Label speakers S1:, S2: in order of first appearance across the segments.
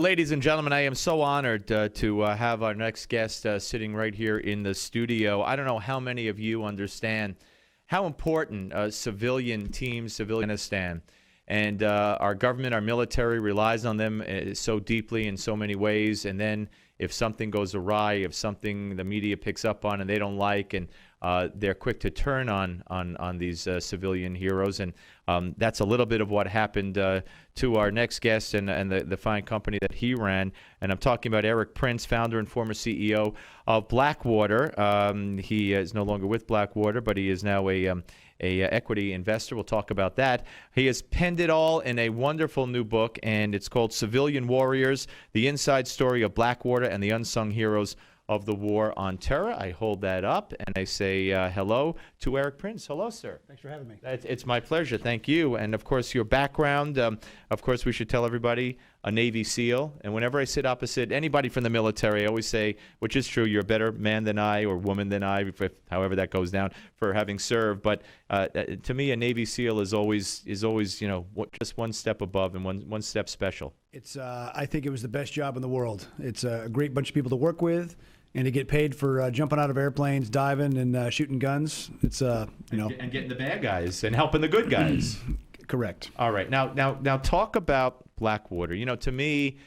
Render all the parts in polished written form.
S1: Ladies and gentlemen, I am so honored to have our next guest sitting right here in the studio. I don't know how many of you understand how important civilian teams, civilian Afghanistan, and our government, our military relies on them so deeply in so many ways. And then if something goes awry, if something the media picks up on and they don't like, and they're quick to turn on these civilian heroes. And that's a little bit of what happened to our next guest and the fine company that he ran. And I'm talking about Erick Prince, founder and former CEO of Blackwater. He is no longer with Blackwater, but he is now a equity investor. We'll talk about that. He has penned it all in a wonderful new book, and it's called Civilian Warriors, The Inside Story of Blackwater and the Unsung Heroes of the War on Terror. I hold that up and I say hello to Erick Prince. Hello, sir.
S2: Thanks for having me.
S1: It's my pleasure. Thank you. And of course, your background, of course, we should tell everybody, a Navy SEAL. And whenever I sit opposite anybody from the military, I always say, which is true, you're a better man than I or woman than I, however that goes down, for having served. But to me, a Navy SEAL is always just one step above and one step special.
S2: It's I think it was the best job in the world. It's a great bunch of people to work with. And to get paid for jumping out of airplanes, diving, and shooting guns, it's and
S1: getting the bad guys and helping the good guys.
S2: Correct.
S1: All right, now talk about Blackwater. You know, to me,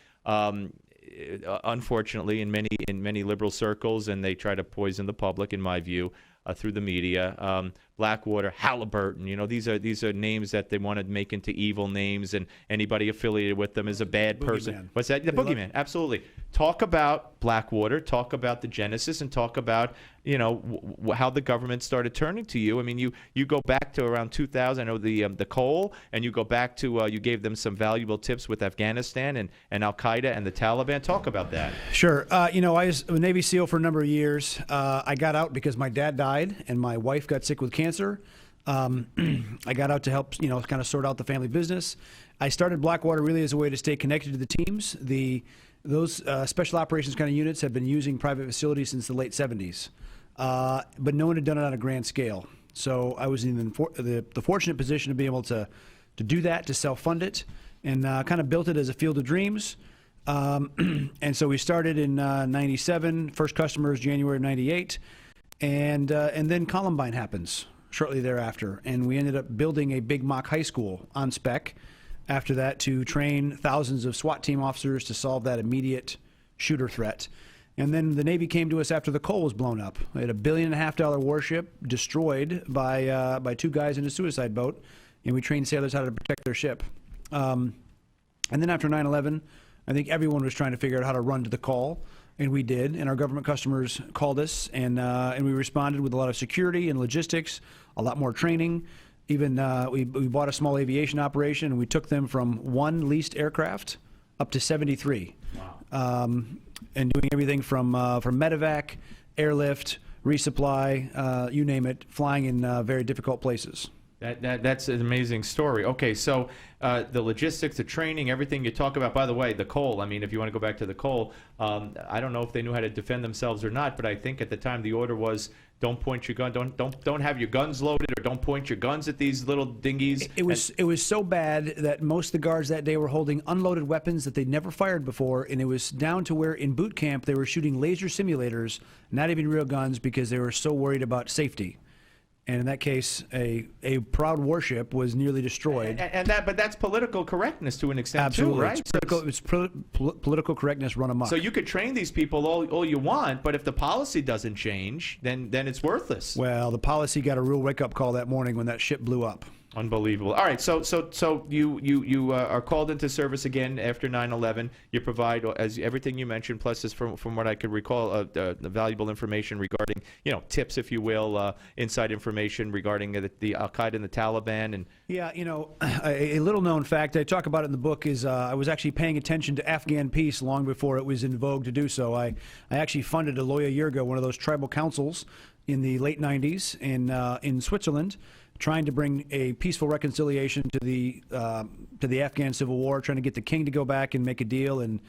S1: unfortunately, in many liberal circles, and they try to poison the public, in my view, through the media. Blackwater, Halliburton, these are names that they want to make into evil names, and anybody affiliated with them is a bad person. What's that? The boogeyman, absolutely. Talk about Blackwater, talk about the genesis, and talk about how the government started turning to you. I mean, you go back to around 2000. I know the coal, and you go back to you gave them some valuable tips with Afghanistan and Al Qaeda and the Taliban. Talk about that.
S2: Sure. I was a Navy SEAL for a number of years. I got out because my dad died and my wife got sick with cancer. I got out to help, kind of sort out the family business. I started Blackwater really as a way to stay connected to the teams. Those special operations kind of units have been using private facilities since the late 70s, but no one had done it on a grand scale. So I was in the fortunate position to be able to do that, to self-fund it, and kind of built it as a field of dreams. And so we started in 97, first customers January of 98, and then Columbine happens shortly thereafter, and we ended up building a big mock high school on spec after that to train thousands of SWAT team officers to solve that immediate shooter threat. And then the Navy came to us after the coal was blown up. We had a $1.5 billion warship destroyed by two guys in a suicide boat, and we trained sailors how to protect their ship. And then after 9/11, I think everyone was trying to figure out how to run to the call, and we did. And our government customers called us, and we responded with a lot of security and logistics, a lot more training. Even we bought a small aviation operation, and we took them from one leased aircraft up to 73. Wow. And doing everything from medevac, airlift, resupply, you name it, flying in very difficult places.
S1: That's an amazing story. Okay, so the logistics, the training, everything you talk about. By the way, the coal. I mean, if you want to go back to the coal, I don't know if they knew how to defend themselves or not, but I think at the time the order was don't point your gun, don't have your guns loaded, or don't point your guns at these little dinghies.
S2: It was so bad that most of the guards that day were holding unloaded weapons that they'd never fired before, and it was down to where in boot camp they were shooting laser simulators, not even real guns, because they were so worried about safety. And in that case, a proud warship was nearly destroyed.
S1: But that's political correctness to an extent.
S2: Absolutely.
S1: Too, right?
S2: It's political correctness run amok.
S1: So you could train these people all you want, but if the policy doesn't change, then it's worthless.
S2: Well, the policy got a real wake-up call that morning when that ship blew up.
S1: Unbelievable. All right, so you are called into service again after 9/11. You provide, as everything you mentioned, plus is from what I could recall, the valuable information regarding, tips, if you will, inside information regarding the Al Qaeda and the Taliban. And
S2: yeah, a little known fact I talk about it in the book is I was actually paying attention to Afghan peace long before it was in vogue to do so. I actually funded Aloya Yurga, one of those tribal councils, in the late 90s in Switzerland, trying to bring a peaceful reconciliation to the Afghan civil war, trying to get the king to go back and make a deal and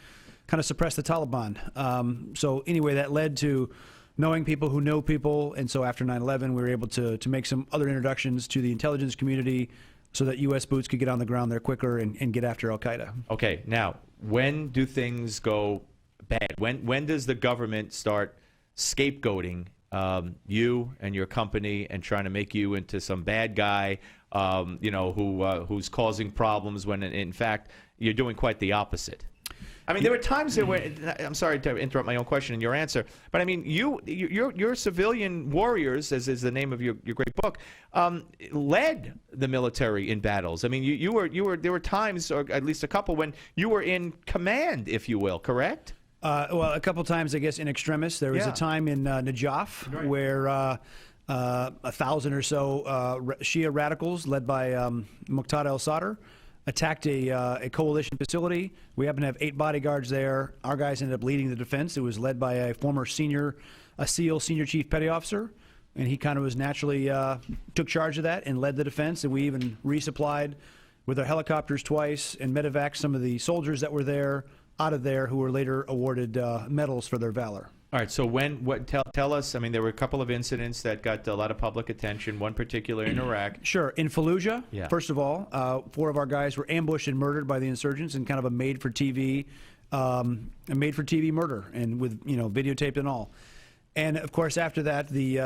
S2: kind of suppress the Taliban. So anyway, that led to knowing people who know people, and so after 9/11, we were able to make some other introductions to the intelligence community, so that U.S. boots could get on the ground there quicker and get after al-Qaeda.
S1: Okay, now, when do things go bad? When does the government start scapegoating you and your company and trying to make you into some bad guy, who's causing problems when, in fact, you're doing quite the opposite? I mean, there were times there where, I'm sorry to interrupt my own question and your answer, but I mean, your civilian warriors, as is the name of your great book, led the military in battles. I mean, there were times, or at least a couple, when you were in command, if you will, correct?
S2: Well, a couple times, I guess, in extremis. There was a time in Najaf where 1,000 or so Shia radicals led by Muqtada al-Sadr attacked a coalition facility. We happened to have 8 bodyguards there. Our guys ended up leading the defense. It was led by a former SEAL senior chief petty officer, and he kind of was naturally took charge of that and led the defense. And we even resupplied with our helicopters twice and medevaced some of the soldiers that were there out of there, who were later awarded medals for their valor. All
S1: right, so tell us, I mean, there were a couple of incidents that got a lot of public attention, one particular in Iraq.
S2: Sure. In Fallujah, first of all, 4 of our guys were ambushed and murdered by the insurgents in kind of a made-for-TV murder, and with, videotaped and all. And, of course, after that, the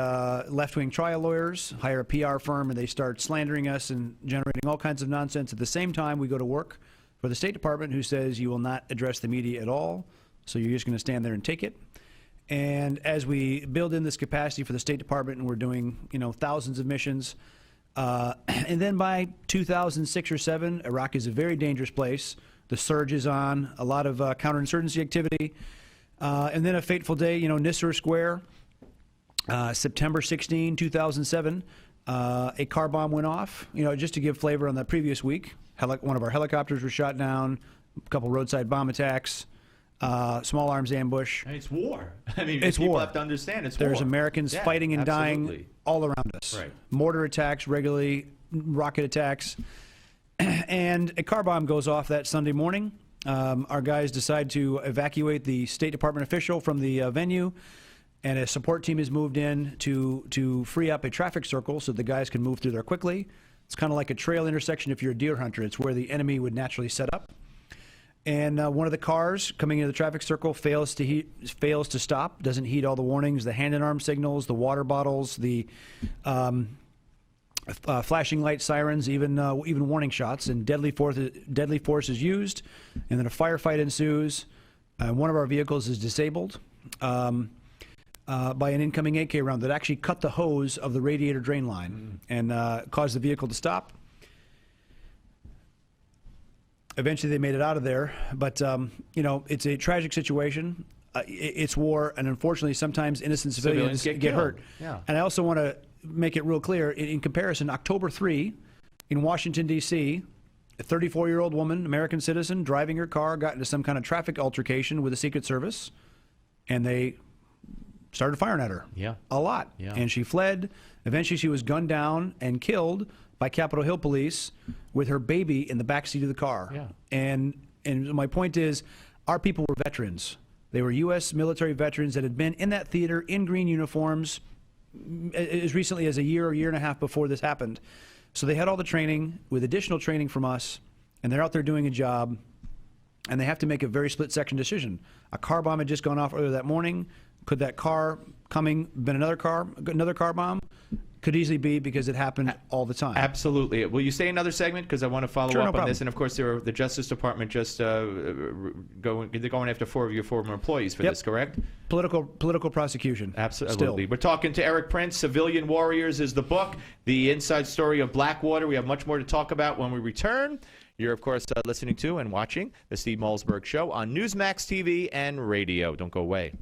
S2: left-wing trial lawyers hire a PR firm, and they start slandering us and generating all kinds of nonsense. At the same time, we go to work for the State Department, who says you will not address the media at all, so you're just going to stand there and take it. And as we build in this capacity for the State Department, and we're doing, thousands of missions, and then by 2006 or 7, Iraq is a very dangerous place. The surge is on, a lot of counterinsurgency activity. And then a fateful day, Nisr Square, September 16, 2007, a car bomb went off. Just to give flavor on that previous week, one of our helicopters was shot down, a couple roadside bomb attacks. Small arms ambush.
S1: And it's war. I mean,
S2: it's
S1: people
S2: war.
S1: have to understand it's
S2: There's
S1: war.
S2: Americans fighting and dying all around us.
S1: Right.
S2: Mortar attacks regularly, rocket attacks. And a car bomb goes off that Sunday morning. Our guys decide to evacuate the State Department official from the venue, and a support team is moved in to free up a traffic circle so the guys can move through there quickly. It's kind of like a trail intersection if you're a deer hunter. It's where the enemy would naturally set up. And one of the cars coming into the traffic circle fails to stop, doesn't heed all the warnings, the hand and arm signals, the water bottles, the flashing light sirens, even warning shots, and deadly force is used, and then a firefight ensues. One of our vehicles is disabled by an incoming AK round that actually cut the hose of the radiator drain line and caused the vehicle to stop. Eventually, they made it out of there, but it's a tragic situation. It's war, and unfortunately, sometimes innocent civilians get hurt.
S1: Yeah.
S2: And I also want to make it real clear, in comparison, October 3, in Washington, D.C., a 34-year-old woman, American citizen, driving her car, got into some kind of traffic altercation with the Secret Service, and they started firing at her.
S1: Yeah.
S2: A lot.
S1: Yeah.
S2: And she fled. Eventually, she was gunned down and killed by Capitol Hill police with her baby in the backseat of the car.
S1: Yeah.
S2: And my point is, our people were veterans. They were U.S. military veterans that had been in that theater in green uniforms as recently as a year and a half before this happened. So they had all the training with additional training from us, and they're out there doing a job, and they have to make a very split-second decision. A car bomb had just gone off earlier that morning. Could that car coming been another car bomb? Could easily be, because it happened all the time.
S1: Absolutely. Will you stay another segment? Because I want to follow up on this. And, of course, the Justice Department just they're going after 4 of your former employees for this, correct?
S2: Political prosecution.
S1: Absolutely.
S2: Still.
S1: We're talking to Erick Prince. Civilian Warriors is the book. The Inside Story of Blackwater. We have much more to talk about when we return. You're, of course, listening to and watching The Steve Malzberg Show on Newsmax TV and radio. Don't go away.